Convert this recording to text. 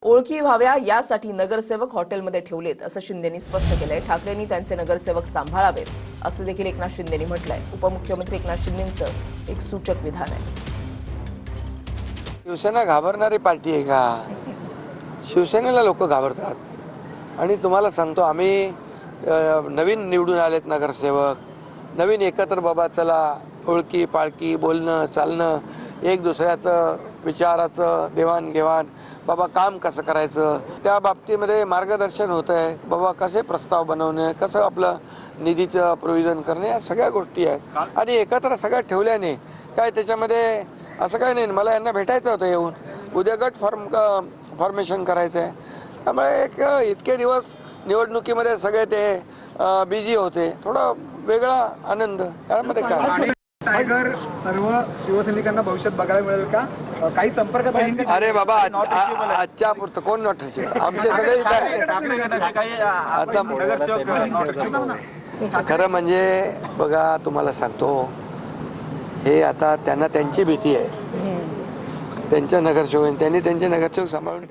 ओळखी व्हाव्या यासाठी नगरसेवक हॉटेलमध्ये ठेवलेत असं शिंदेंनी स्पष्ट केलंय। ठाकरेंनी त्यांचे नगरसेवक सांभाळावेत असं देखील एकनाथ शिंदेंनी म्हटलंय। उपमुख्यमंत्री एकनाथ शिंदेंचं एक सूचक विधान आहे। शिवसेना घाबरणारी पार्टी आहे का? शिवसेनेला लोक घाबरतात। आणि तुम्हाला सांगतो, आम्ही नवीन निवडून आलेत नगरसेवक, नवीन एकत्र बाबा चला ओळखी पाळकी बोलणं चालणं, एक दुसऱ्याचं विचाराचं देवाणघेवाण, बाबा काम कसं करायचं त्या बाबतीमध्ये मार्गदर्शन होतं आहे। बाबा कसे प्रस्ताव बनवणे, कसं आपलं निधीचं प्रोव्हिजन करणे, या सगळ्या गोष्टी आहेत। आणि एकत्र सगळ्या ठेवल्याने काय त्याच्यामध्ये असं काही नाही। मला यांना भेटायचं होतं येऊन, उद्या गट फॉर्मेशन करायचं आहे। त्यामुळे इतके दिवस निवडणुकीमध्ये सगळे ते बिझी होते, थोडा वेगळा आनंद यामध्ये काय। टायगर सर्व शिवसैनिकांना भविष्यात बघायला मिळेल का? काही संपर्कात आहे? अरे बाबा, आजच्या पुरतं कोण नॉट रिचेबल? आमचे सगळे इथं आहे। आता खरं म्हणजे बघा, तुम्हाला सांगतो, हे आता त्यांना त्यांची भीती आहे, त्यांच्या नगरसेवक त्यांनी त्यांचे नगरसेवक सांभाळून